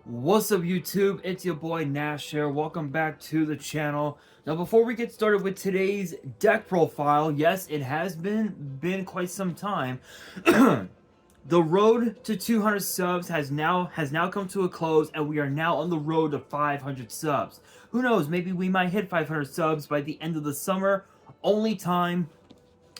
What's up YouTube? It's your boy Nash here. Welcome back to the channel. Now before we get started with today's deck profile, yes, it has been quite some time. The road to 200 subs has now come to a close, and we are now on the road to 500 subs. Who knows, maybe we might hit 500 subs by the end of the summer. Only time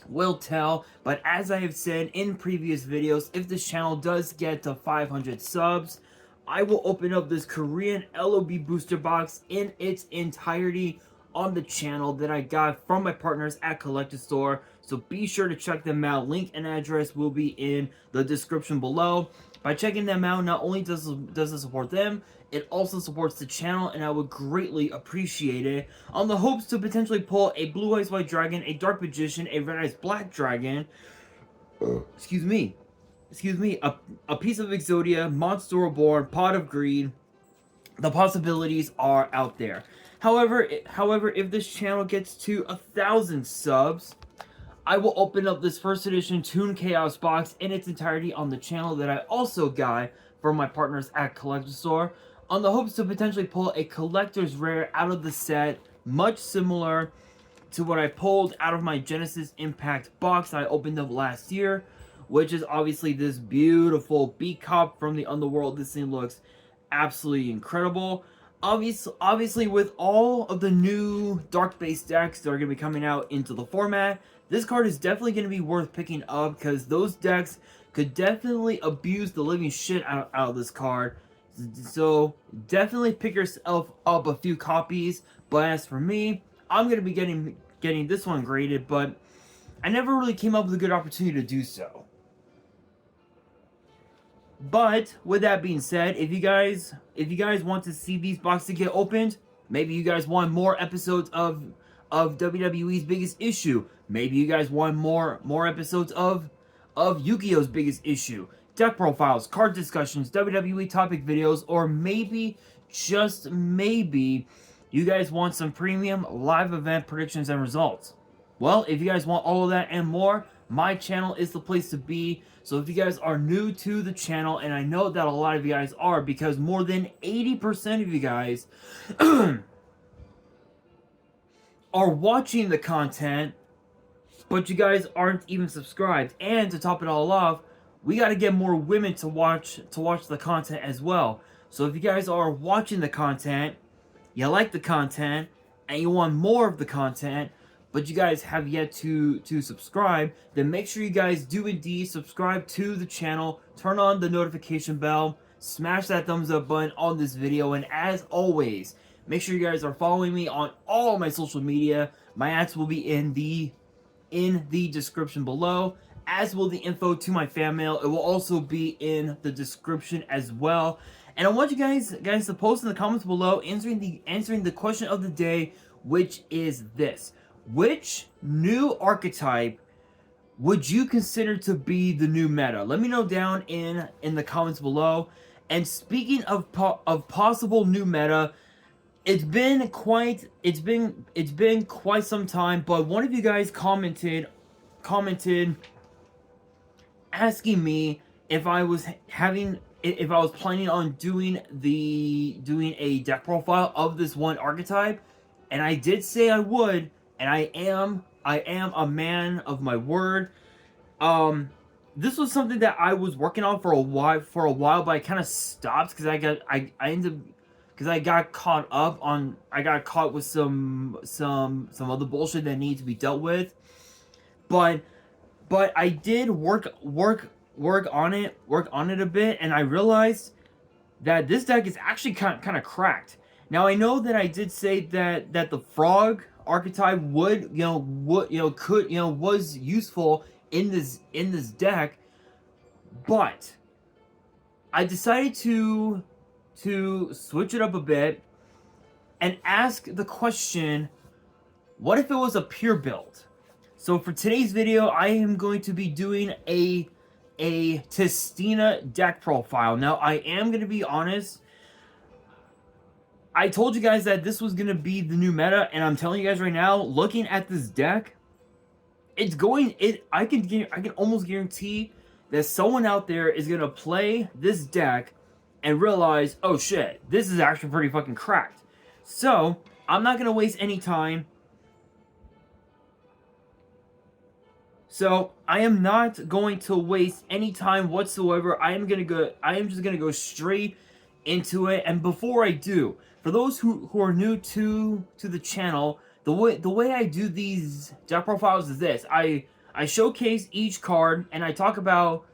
will tell. But as I have said in previous videos, if this channel does get to 500 subs, I will open up this Korean LOB booster box in its entirety on the channel that I got from my partners at Collector Store. So be sure to check them out. Link and address will be in the description below. By checking them out, not only does it support them, it also supports the channel, and I would greatly appreciate it. On the hopes to potentially pull a Blue Eyes White Dragon, a Dark Magician, a Red Eyes Black Dragon, excuse me, a piece of Exodia, Monster Reborn, Pot of Greed. The possibilities are out there. However, if this channel gets to 1,000 subs, I will open up this first edition Toon Chaos box in its entirety on the channel that I also got from my partners at Collector Store, on the hopes to potentially pull a collector's rare out of the set, much similar to what I pulled out of my Genesis Impact box I opened up last year, which is obviously this beautiful Beat Cop from the Underworld. This thing looks absolutely incredible. Obviously, with all of the new dark-based decks that are going to be coming out into the format, this card is definitely going to be worth picking up, because those decks could definitely abuse the living shit out of this card. So definitely pick yourself up a few copies. But as for me, I'm going to be getting this one graded, but I never really came up with a good opportunity to do so. But with that being said, if you guys want to see these boxes get opened, maybe you guys want more episodes of WWE's Biggest Issue. Maybe you guys want more episodes of Yu-Gi-Oh's Biggest Issue, deck profiles, card discussions, WWE topic videos, or maybe, just maybe, you guys want some premium live event predictions and results. Well, if you guys want all of that and more, my channel is the place to be. So if you guys are new to the channel, and I know that a lot of you guys are, because more than 80% of you guys are watching the content, but you guys aren't even subscribed. And to top it all off, we got to get more women to watch the content as well. So if you guys are watching the content, you like the content, and you want more of the content, but you guys have yet to subscribe, then make sure you guys do indeed subscribe to the channel, turn on the notification bell, smash that thumbs up button on this video, and as always, make sure you guys are following me on all my social media. My ads will be in the description below, as will the info to my fan mail. It will also be in the description as well. And I want you guys to post in the comments below answering the question of the day, which is this: which new archetype would you consider to be the new meta? Let me know down in the comments below. And speaking of possible new meta, it's been quite some time, but one of you guys commented asking me if I was planning on doing a deck profile of this one archetype, and I did say I would. And I am a man of my word. This was something that I was working on for a while, but I kind of stopped because I got caught with some other bullshit that needed to be dealt with. But I did work on it a bit, and I realized that this deck is actually kind of cracked. Now I know that I did say that the frog archetype was useful in this deck, but I decided to switch it up a bit and ask the question, what if it was a pure build? So for today's video, I am going to be doing a Tistina deck profile. Now I am going to be honest, I told you guys that this was going to be the new meta, and I'm telling you guys right now, looking at this deck, I can almost guarantee that someone out there is going to play this deck and realize, oh shit, this is actually pretty fucking cracked. So I'm not gonna waste any time. So I am not going to waste any time whatsoever. I am just gonna go straight into it. And before I do, for those who are new to the channel, the way I do these deck profiles is this: I showcase each card and I talk about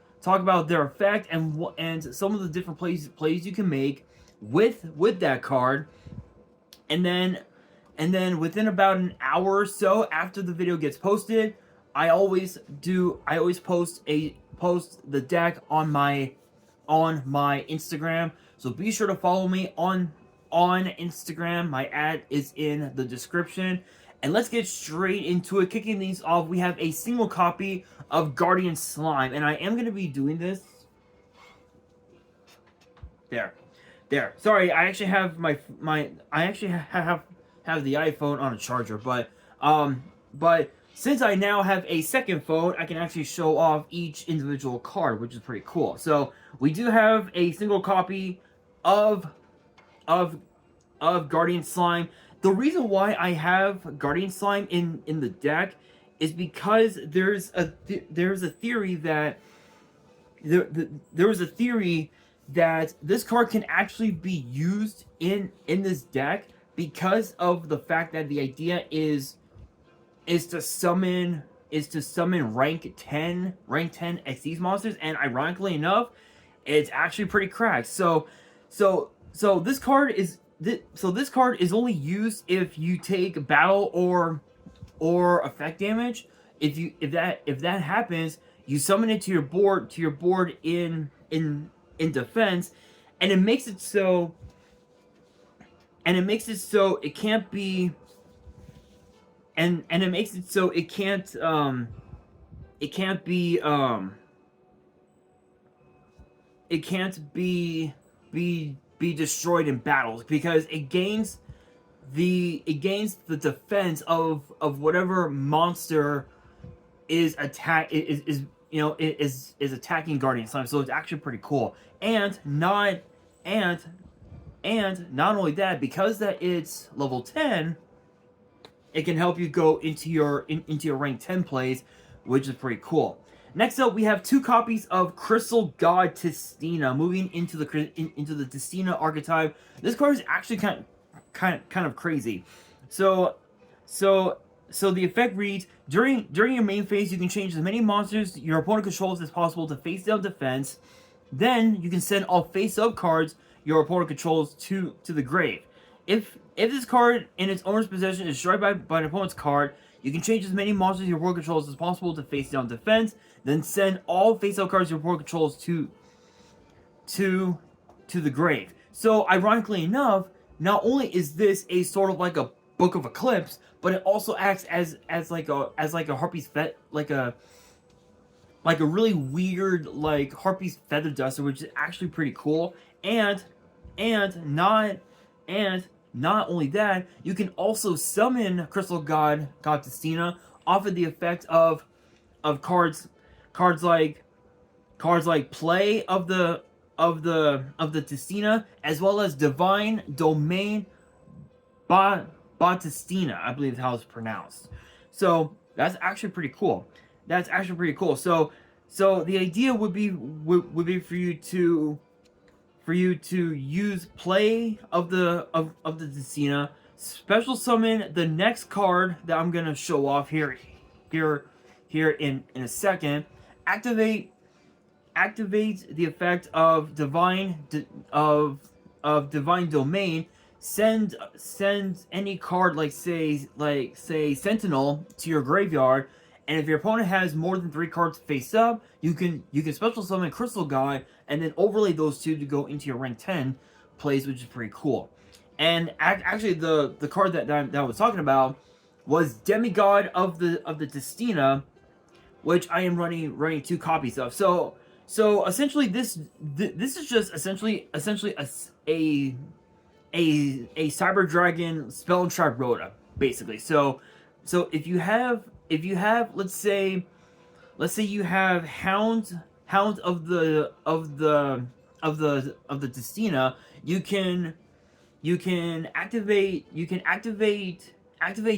their effect and some of the different plays you can make with that card, and then within about an hour or so after the video gets posted, I always post the deck on my Instagram. So be sure to follow me on Instagram. My ad is in the description. And let's get straight into it. Kicking these off, we have a single copy of Guardian Slime, and I am going to be doing this. There. Sorry, I actually have I actually have the iPhone on a charger, but since I now have a second phone, I can actually show off each individual card, which is pretty cool. So we do have a single copy of Guardian Slime. The reason why I have Guardian Slime in the deck is because there's a theory that there was a theory that this card can actually be used in this deck because of the fact that the idea is to summon rank 10 Xyz monsters, and ironically enough, it's actually pretty cracked. So this card is only used if you take battle or effect damage. If that happens, you summon it to your board in defense, and it makes it so it can't be and it makes it so it can't be destroyed in battles, because it gains the defense of whatever monster is attacking Guardian Slime. So it's actually pretty cool. And not only that, because that it's level 10, it can help you go into your rank 10 plays, which is pretty cool. Next up, we have 2 copies of Crystal God Tistina. Moving into the Tistina archetype, this card is actually kind of crazy. So the effect reads: during your main phase, you can change as many monsters your opponent controls as possible to face down defense. Then you can send all face-up cards your opponent controls to the grave. If this card in its owner's possession is destroyed by an opponent's card, you can change as many monsters your opponent controls as possible to face down defense. Then send all face-up cards your opponent controls to the grave. So ironically enough, not only is this a sort of like a Book of Eclipse, but it also acts as like a Harpy's like a really weird like Harpy's Feather Duster, which is actually pretty cool. And not only that, you can also summon Crystal God Tistina off of the effect of cards like Play of the Tistina, as well as Divine Domain Batistina, I believe is how it's pronounced. So that's actually pretty cool. So the idea would be for you to use Play of the Tistina, special summon the next card that I'm gonna show off here in a second. Activate the effect of Divine Domain. Send any card like say Sentinel to your graveyard, and if your opponent has more than 3 cards face up, you can special summon Crystal God and then overlay those 2 to go into your rank 10 plays, which is pretty cool. And actually, the card that I was talking about was Demigod of the Tistina, which I am running 2 copies of. So essentially, this is just essentially a Cyber Dragon Spell and Trap Rhoda, basically. So if you have let's say you have Hound of the Tistina, you can activate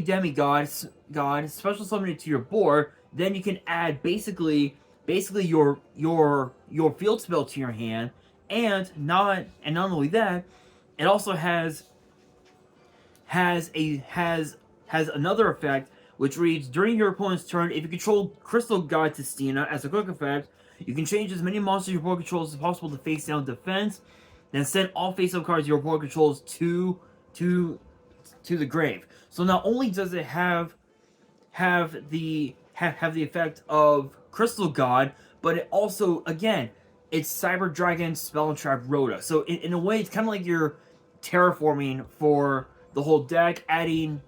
Demigod God special summon it to your board. Then you can add basically your field spell to your hand, and not only that, it also has a has another effect which reads: during your opponent's turn, if you control Crystal God Tistina as a quick effect, you can change as many monsters your opponent controls as possible to face down defense, then send all face-up cards your opponent controls to the grave. So not only does it have the effect of Crystal God, but it also, again, it's Cyber Dragon, Spell and Trap, Rhoda. So in a way, it's kind of like you're terraforming for the whole deck, adding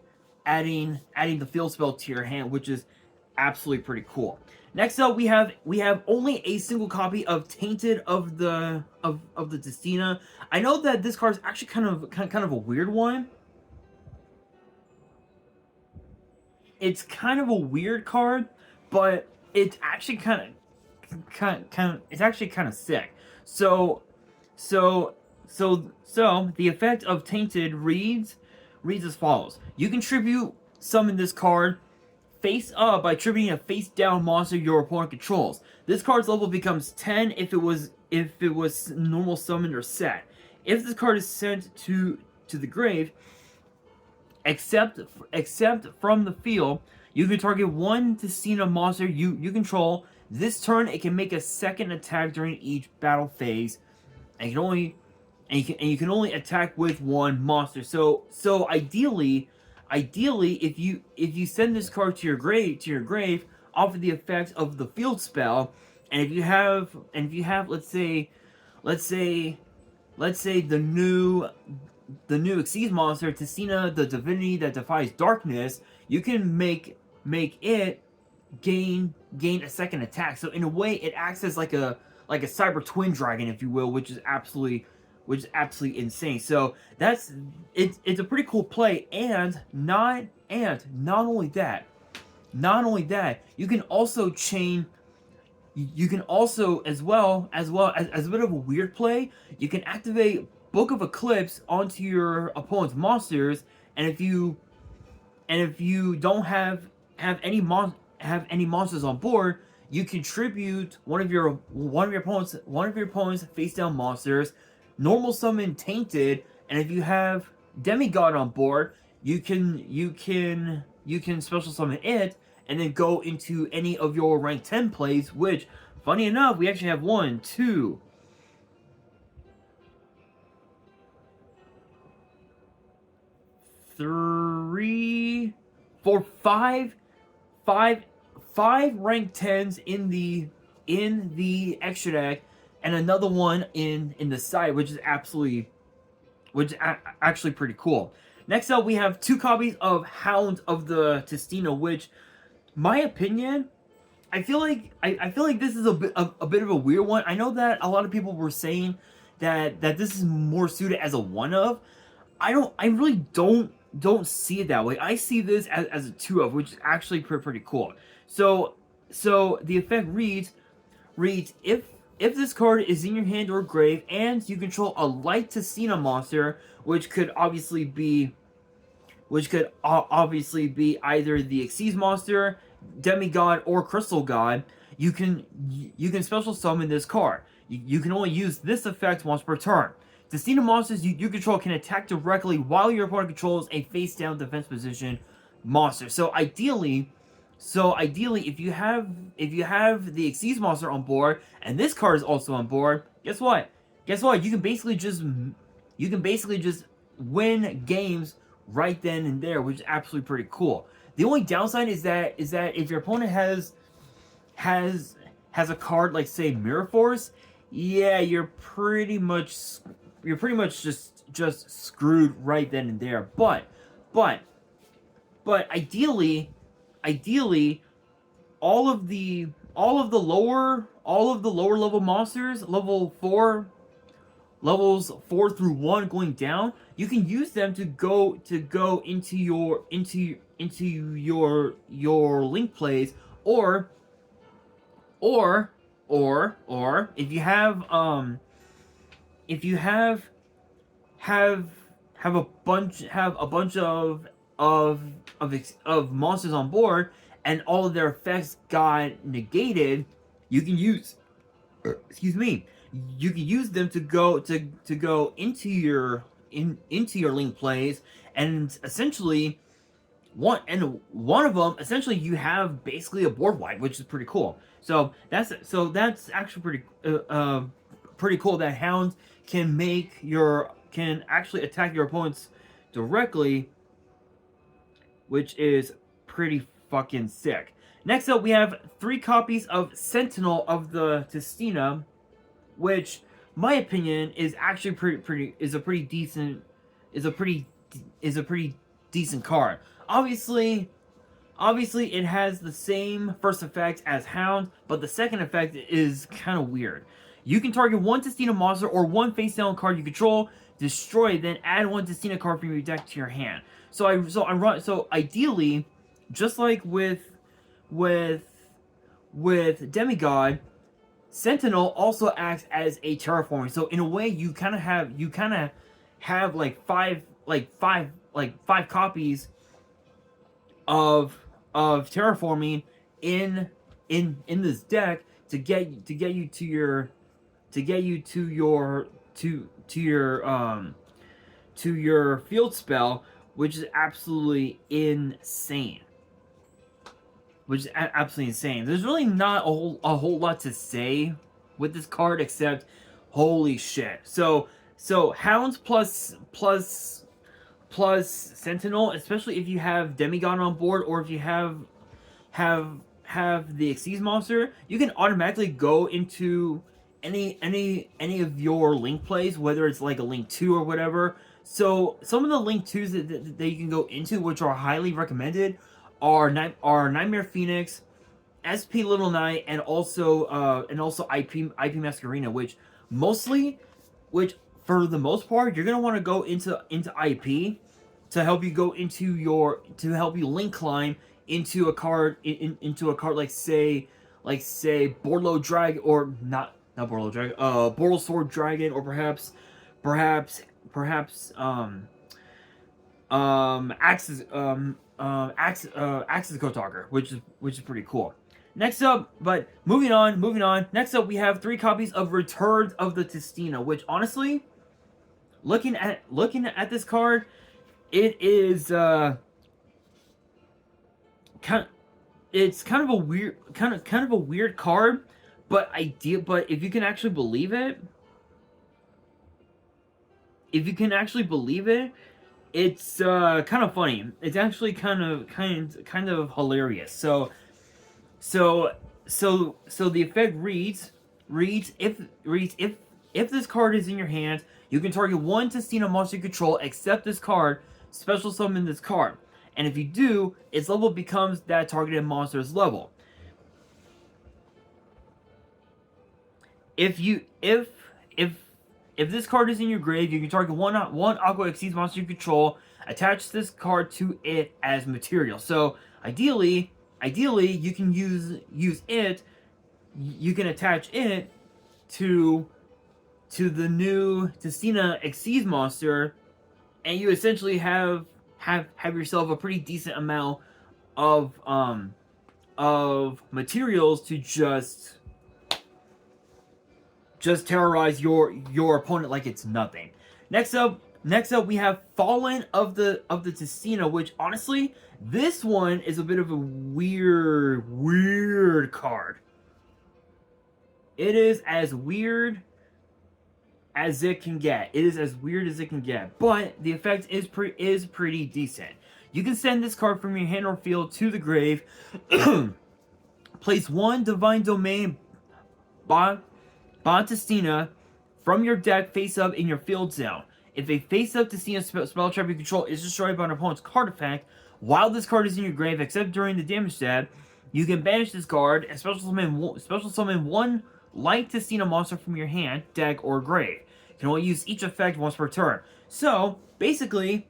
the field spell to your hand, which is absolutely pretty cool. Next up, we have only a single copy of Tainted of the Tistina. I know that this card is actually kind of a weird one. It's kind of a weird card, but it's actually kind of sick. So the effect of Tainted reads as follows: you contribute summon this card face up by tributing a face down monster your opponent controls. This card's level becomes 10 if it was normal summoned or set. If this card is sent to the grave, except from the field, you can target one Tistina monster you control. This turn, it can make a second attack during each battle phase, and you can only attack with one monster. So ideally, if you send this card to your grave, offer the effect of the field spell, and if you have let's say the new Xyz monster, Tistina, the divinity that defies darkness, you can make it gain a second attack. So in a way, it acts as like a cyber twin dragon, if you will, which is absolutely insane. So it's a pretty cool play, and not only that, you can also chain. You can also, as well as a bit of a weird play, you can activate Book of Eclipse onto your opponent's monsters, and if you don't have any monsters on board, you contribute one of your opponent's face down monsters, normal summon Tainted, and if you have Demigod on board, you can special summon it, and then go into any of your rank 10 plays, which, funny enough, we actually have 1, 2, 3, 4, 5 rank 10s in the extra deck, and another one in the side, which is actually pretty cool. Next up, we have 2 copies of Hound of the Tistina, which, my opinion, I feel like this is a bit of a weird one. I know that a lot of people were saying that this is more suited as a one of. I really don't see it that way. I see this as a 2 of, which is actually pretty cool. So the effect reads if this card is in your hand or grave and you control a light Tistina monster, which could obviously be either the Xyz monster, Demigod, or Crystal God, you can special summon this card. You can only use this effect once per turn. Tistina monsters you control can attack directly while your opponent controls a face-down defense position monster. So ideally, if you have the Xyz monster on board and this card is also on board, guess what? You can basically just win games right then and there, which is absolutely pretty cool. The only downside is that if your opponent has a card like, say, Mirror Force, yeah, you're pretty much just screwed right then and there. But ideally, all of the lower level monsters, levels 4 through 1 going down, you can use them to go into your link plays, or if you have if you have a bunch of monsters on board and all of their effects got negated, you can use excuse me, you can use them to go into your into your link plays, and essentially one of them, essentially you have basically a board wipe, which is pretty cool. So that's actually pretty cool that Hounds can actually attack your opponents directly, which is pretty fucking sick. Next up, we have 3 copies of Sentinel of the Tistina, which, my opinion, is actually is a pretty decent card. Obviously, it has the same first effect as Hound, but the second effect is kind of weird. You can target 1 Tistina monster or 1 face down card you control, destroy, then add 1 Tistina card from your deck to your hand. So ideally, just like with Demigod, Sentinel also acts as a terraforming. So in a way, you kind of have like five copies of terraforming in this deck to get you to your field spell, which is absolutely insane. There's really not a whole lot to say with this card except holy shit. So Hounds plus Sentinel, especially if you have Demigod on board, or if you have the Xyz monster, you can automatically go into any of your link plays, whether it's like a Link 2 or whatever. So some of the Link 2s that you can go into, which are highly recommended, are Nightmare Phoenix, SP Little Knight, and also IP Masquerena, which for the most part you're gonna want to go into IP to help you go into link climb into a card into a card like say Borlo Dragon, or not Borlo Dragon, Borlo Sword Dragon, or perhaps Axis Kotalker, which is pretty cool. Next up, but moving on. Next up, we have 3 copies of Returns of the Tistina, which honestly, looking at this card, it is it's kind of a weird card, but if you can actually believe it, it's kind of funny. It's actually kind of hilarious. So the effect reads if this card is in your hand, you can target 1 Tistina monster you control, except this card, special summon this card. And if you do, its level becomes that targeted monster's level. If this card is in your grave, you can target one Aqua Xyz monster you control, attach this card to it as material. So ideally you can use it. You can attach it to the new Tistina Xyz monster, and you essentially have yourself a pretty decent amount of materials to just terrorize your opponent like it's nothing. Next up we have Fallen of the Tistina, which honestly, this one is a bit of a weird card. It is as weird as it can get. But the effect is pretty decent. You can send this card from your hand or field to the grave. Place 1 Divine Domain Tistina from your deck face up in your field zone. If a face up Tistina spell trap you control is destroyed by an opponent's card effect while this card is in your grave, except during the damage stab, you can banish this card and special summon 1 light Tistina monster from your hand, deck, or grave. You can only use each effect once per turn. So basically,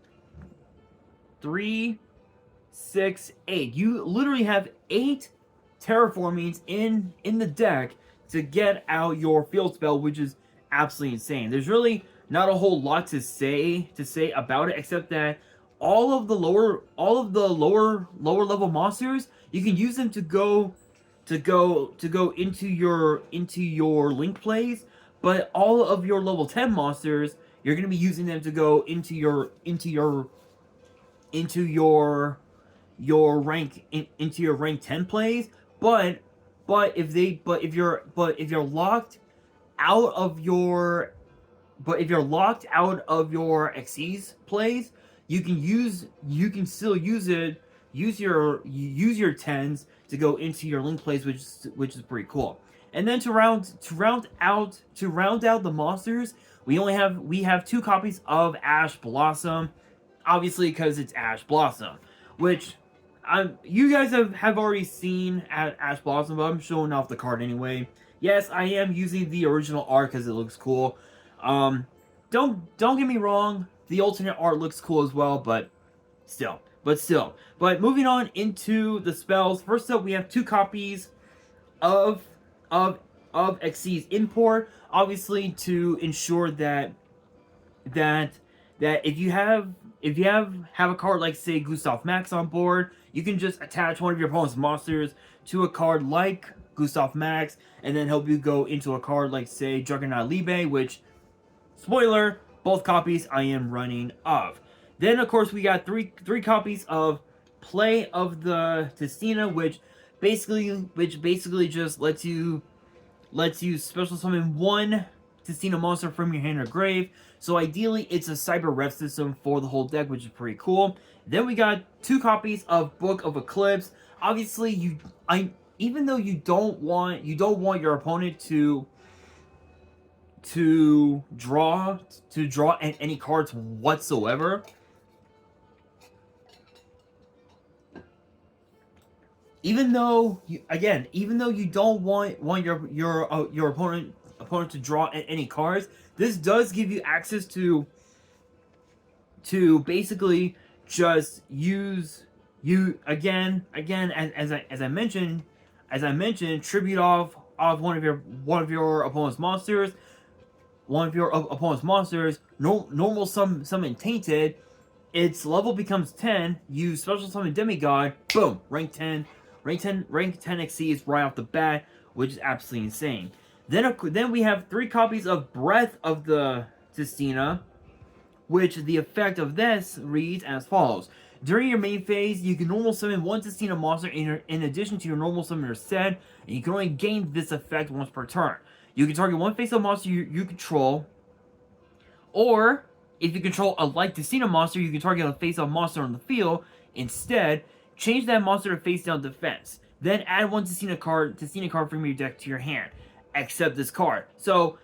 3, 6, 8. You literally have 8 terraformings in the deck to get out your field spell, which is absolutely insane. There's really not a whole lot to say about it, except that all of the lower level monsters, you can use them to go into your link plays, but all of your level 10 monsters, you're going to be using them to go into your into your rank 10 plays. But if you're locked out of your if you're locked out of your Xyz plays, you can still use your tens to go into your link plays, which is pretty cool. And then to round out the monsters, we have two copies of Ash Blossom, obviously because it's Ash Blossom, which you guys have already seen Ash Blossom, but I'm showing off the card anyway. Yes, I am using the original art because it looks cool. Don't get me wrong, the alternate art looks cool as well, but still. But moving on into the spells. First up, we have two copies of Xyz import, obviously to ensure that if you have a card like, say, Gustav Max on board, you can just attach one of your opponent's monsters to a card like Gustav Max, and then help you go into a card like, say, Juggernaut Libe, which, spoiler, both copies I am running of. Then, of course, we got three copies of Play of the Tistina, which basically just lets you special summon one Tistina monster from your hand or grave. So ideally, it's a Cyber Rev system for the whole deck, which is pretty cool. Then we got two copies of Book of Eclipse. Obviously, even though you don't want your opponent to draw any cards whatsoever. Even though you don't want your opponent to draw any cards, this does give you access to basically just use as I mentioned, tribute off one of your opponent's monsters. Normal summon Tainted. Its level becomes 10. You special summon Demigod. Boom, rank 10 Xyz right off the bat, which is absolutely insane. Then we have three copies of Breath of the Tistina, which the effect of this reads as follows. During your main phase, you can normal summon one Tistina monster in addition to your normal summoner set, and you can only gain this effect once per turn. You can target one face-up monster you control, or if you control a like Tistina monster, you can target a face-up monster on the field. Instead, change that monster to face-down defense. Then add one Tistina card from your deck to your hand, except this card. So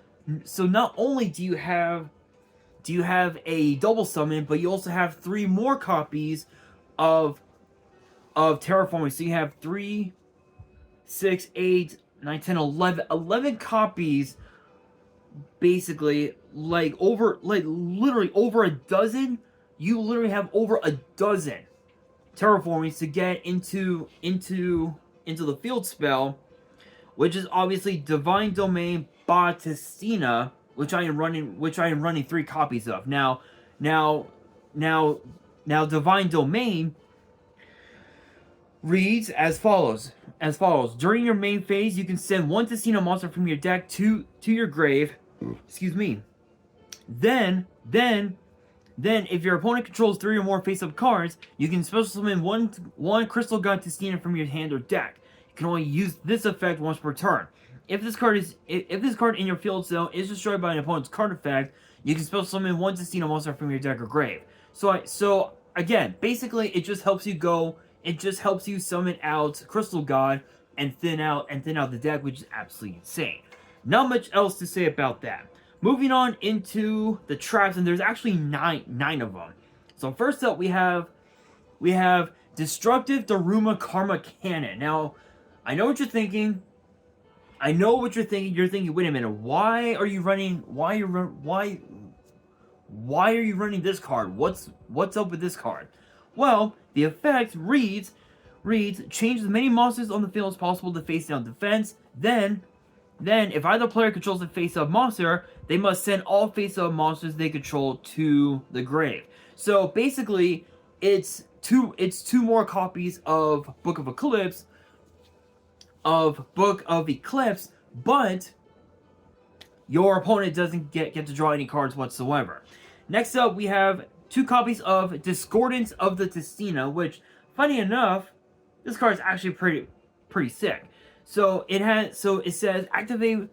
not only do you have a double summon, but you also have three more copies of Terraforming. So you have 3, 6, 8, 9, 10, 11 copies, basically, literally over a dozen. You literally have over a dozen Terraformings to get into the field spell, which is obviously Divine Domain Tistina, which I am running 3 copies of. Now Divine Domain reads as follows. During your main phase, you can send one Tistina monster from your deck to your grave. Excuse me. Then, if your opponent controls 3 or more face-up cards, you can special summon one Crystal God Tistina from your hand or deck. You can only use this effect once per turn. If this card in your field zone is destroyed by an opponent's card effect, you can special summon one Tistina monster from your deck or grave. So again, basically, it just helps you summon out Crystal God and thin out the deck, which is absolutely insane. Not much else to say about that. Moving on into the traps, and there's actually nine of them. So first up, we have Destructive Daruma Karma Cannon. Now, I know what you're thinking. You're thinking, wait a minute, why are you running this card? What's up with this card? Well, the effect reads change as many monsters on the field as possible to face down defense. Then Then, if either player controls a face-up monster, they must send all face-up monsters they control to the grave. So basically, it's two more copies of Book of Eclipse, but your opponent doesn't get to draw any cards whatsoever. Next up, we have 2 copies of Discordance of the Tistina, which, funny enough, this card is actually pretty sick. So it says activate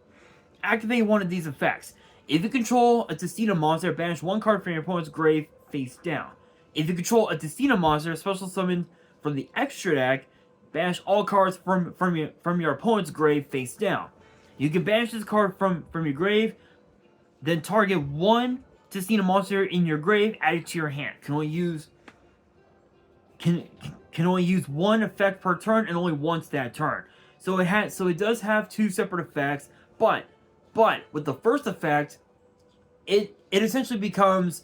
one of these effects. If you control a Tistina monster, banish 1 card from your opponent's grave face down. If you control a Tistina monster, special summon from the extra deck, banish all cards from your opponent's grave face down. You can banish this card from your grave, then target 1 Tistina monster in your grave, add it to your hand. Can only use 1 effect per turn and only once that turn. So it does have 2 separate effects, but with the first effect, it essentially becomes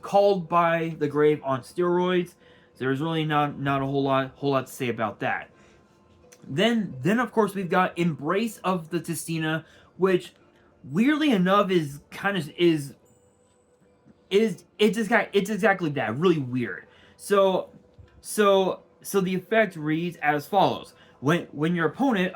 called by the grave on steroids. So there's really not a whole lot to say about that. Then of course we've got Embrace of the Tistina, which weirdly enough is exactly that, really weird. So the effect reads as follows: when your opponent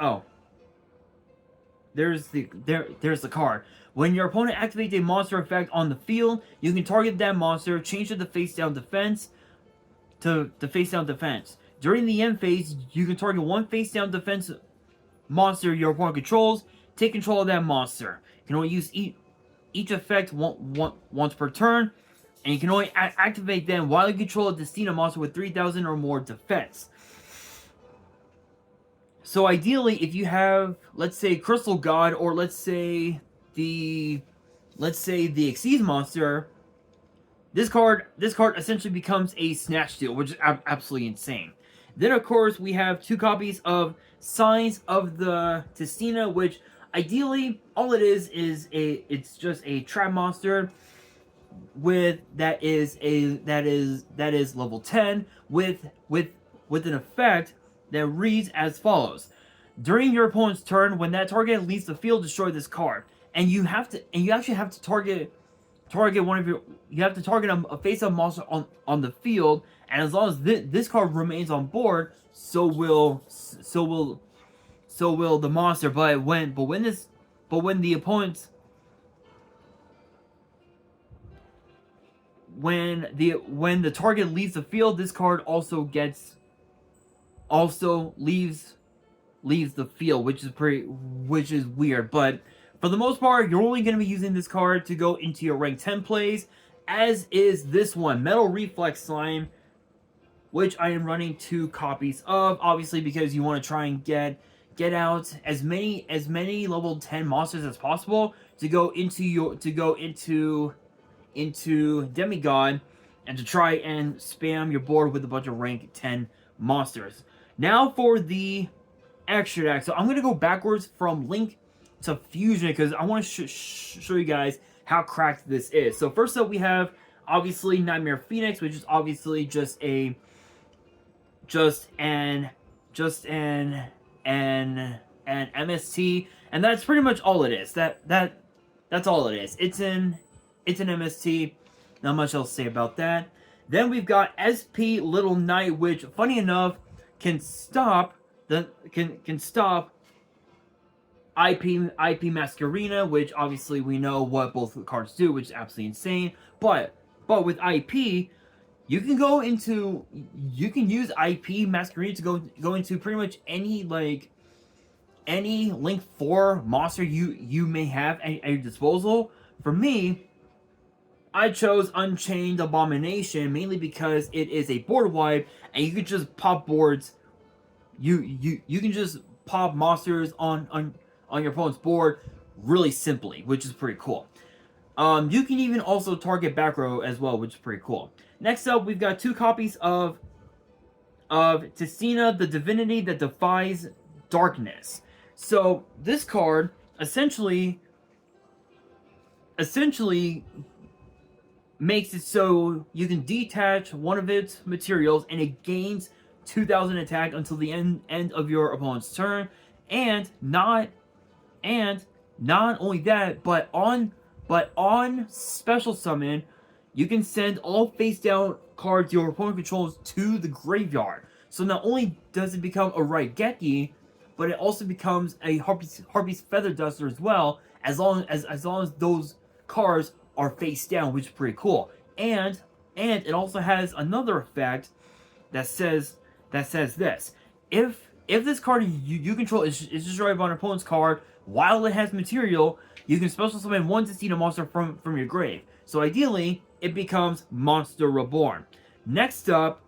there's the card. When your opponent activates a monster effect on the field, you can target that monster, change it to face down defense. During the end phase, you can target 1 face down defense monster your opponent controls. Take control of that monster. You can only use each effect once per turn, and you can only activate them while you control a Tistina monster with 3,000 or more defense. So ideally, if you have, let's say, Crystal God, or let's say the Xyz monster, this card essentially becomes a snatch steal, which is absolutely insane. Then of course we have 2 copies of Signs of the Tistina, which ideally all it is it's just a trap monster that is level 10 with an effect that reads as follows: during your opponent's turn, when that target leaves the field, destroy this card. And you actually have to target one of your, you have to target a face-up monster on the field, and as long as this card remains on board, so will the monster. But when the opponent's, when the target leaves the field, this card also leaves the field, which is weird. But for the most part, you're only going to be using this card to go into your rank 10 plays, as is this one, Metal Reflex Slime, which I am running 2 copies of, obviously because you want to try and get out as many level 10 monsters as possible to go into Demigod, and to try and spam your board with a bunch of rank 10 monsters. Now for the extra deck. So I'm going to go backwards from Link to Fusion, because I want to show you guys how cracked this is. So first up we have obviously Nightmare Phoenix, which is obviously just an MST, and that's pretty much all it is. That's all it is. It's an MST. Not much else to say about that. Then we've got SP Little Knight, which funny enough can stop IP Masquerena, which obviously we know what both cards do, which is absolutely insane. But with IP, you can use IP Masquerena to go into pretty much any Link 4 monster you may have at your disposal. For me, I chose Unchained Abomination mainly because it is a board wipe, and you can just pop boards. You can just pop monsters on your opponent's board really simply, which is pretty cool. You can even also target back row as well, which is pretty cool. Next up, we've got 2 copies of Tistina, the Divinity that Defies Darkness. So this card essentially makes it so you can detach one of its materials and it gains 2,000 attack until the end of your opponent's turn, and not And not only that, but on special summon, you can send all face down cards your opponent controls to the graveyard. So not only does it become a Raigeki, but it also becomes a Harpy's Feather Duster as well, as long as those cards are face down, which is pretty cool. And it also has another effect that says this: if this card you control is destroyed by an opponent's card while it has material, you can special summon one Tistina monster from your grave. So ideally, it becomes Monster Reborn. Next up,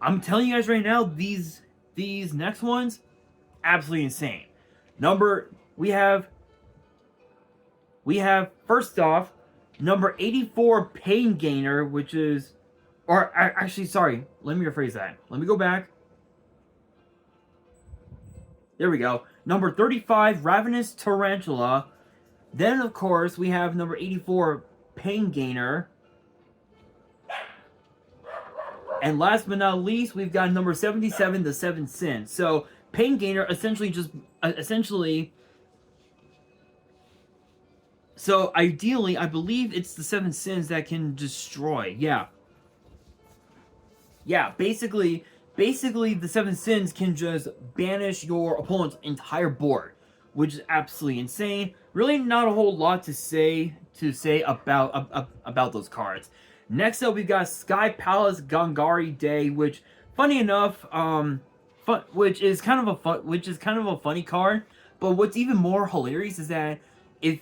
I'm telling you guys right now, these next ones, absolutely insane. We have first off, number 84 Pain Gainer, which is, or actually, sorry, let me rephrase that. Let me go back. There we go. Number 35 Ravenous Tarantula. Then, of course, we have number 84 Pain Gainer. And last but not least, we've got number 77, the Seven Sins. So, Pain Gainer so ideally, I believe it's the Seven Sins that can destroy. Yeah. Yeah, basically, the Seven Sins can just banish your opponent's entire board, which is absolutely insane. Really, not a whole lot to say about those cards. Next up, we've got Sky Palace Gangari Day, which, funny enough, which is kind of a funny card. But what's even more hilarious is that if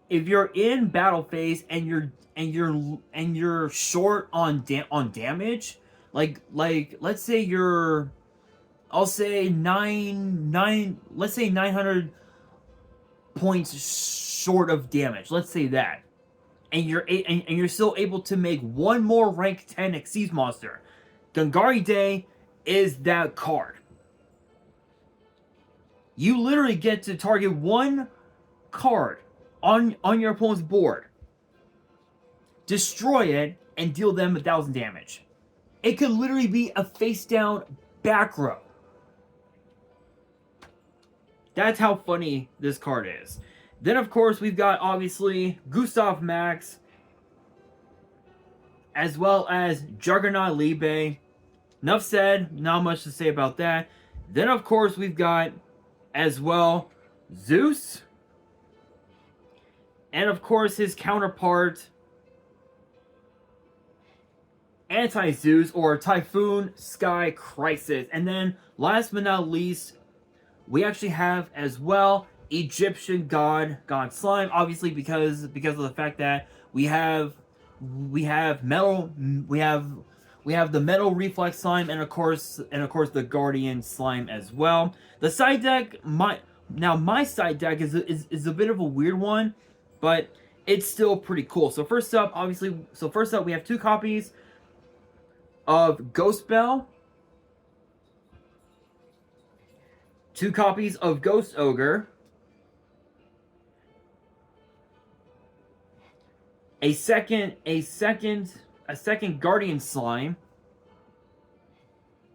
you're in battle phase and you're short on damage, like let's say I'll say 900 points short of damage. Let's say that. And you're still able to make one more rank 10 Xyz monster. Gangari Day is that card. You literally get to target one card on your opponent's board, destroy it, and deal them 1,000 damage. It could literally be a face down back row. That's how funny this card is. Then, of course, we've got, obviously, Gustav Max, as well as Juggernaut Libe. Enough said, not much to say about that. Then, of course, we've got, as well, Zeus. And, of course, his counterpart, Anti-Zeus, or Typhoon Sky Crisis. And then, last but not least, we actually have, as well, Egyptian God Slime, obviously because of the fact that we have metal, we have the Metal Reflex Slime, and of course the Guardian Slime as well. The side deck, my side deck is a bit of a weird one, but it's still pretty cool. So first up, we have 2 copies of Ghost Bell, 2 copies of Ghost Ogre, a second Guardian Slime,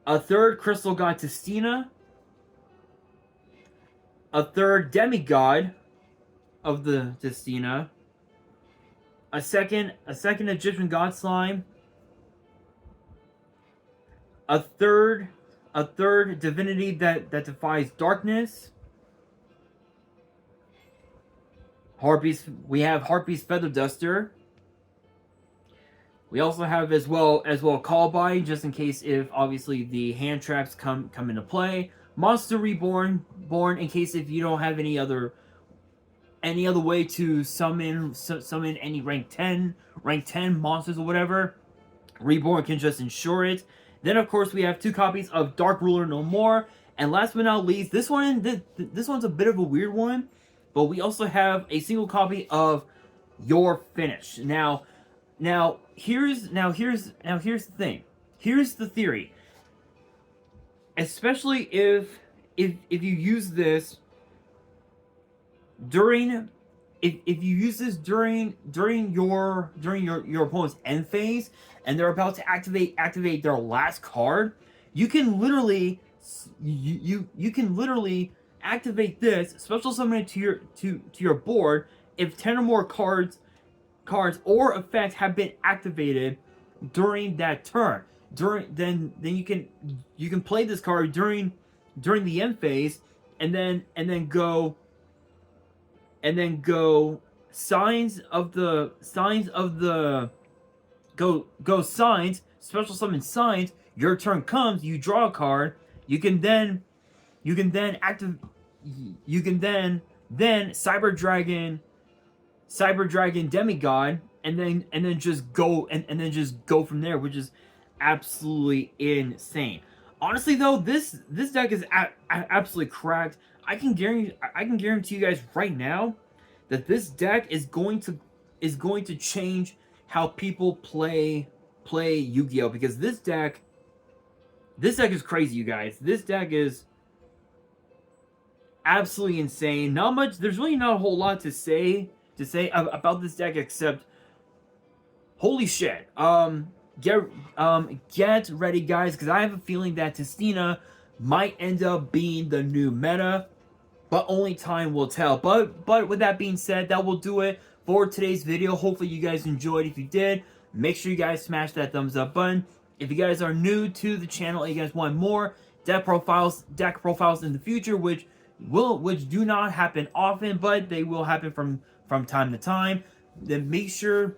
a third Crystal God Tistina, a third Demigod of the Tistina, a second Egyptian God Slime, a third divinity that defies darkness. We have Harpy's Feather Duster. We also have as well Callby, just in case if obviously the hand traps come into play. Monster Reborn, in case if you don't have any other way to summon any rank 10 monsters or whatever. Reborn can just ensure it. Then of course we have 2 copies of Dark Ruler No More, and last but not least, this one's a bit of a weird one, but we also have a single copy of Your Finish. Now here's the thing. Here's the theory. Especially if you use this during your opponent's end phase and they're about to activate their last card, you can literally activate this, special summon it to your board if 10 or more cards or effects have been activated during that turn. Then you can play this card during the end phase, and then go signs of the signs, special summon signs. Your turn comes, you draw a card. You can then Cyber Dragon Demigod, and then just go from there, which is absolutely insane. Honestly, though, this deck is absolutely cracked. I can guarantee you guys right now that this deck is going to change how people play Yu-Gi-Oh, because this deck is crazy, you guys. This deck is absolutely insane. Not much. There's really not a whole lot to say about this deck, except holy shit. Get ready, guys, because I have a feeling that Tistina might end up being the new meta, but only time will tell. But with that being said, that will do it for today's video. Hopefully you guys enjoyed. If you did, make sure you guys smash that thumbs up button. If you guys are new to the channel and you guys want more deck profiles in the future, which do not happen often, but they will happen from time to time, then be sure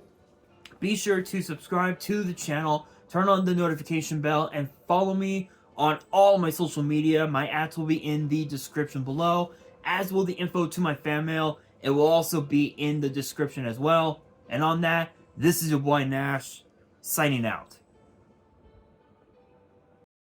to subscribe to the channel, turn on the notification bell, and follow me on all my social media. My ads will be in the description below, as will the info to my fan mail. It will also be in the description as well. And on that, this is your boy Nash, signing out.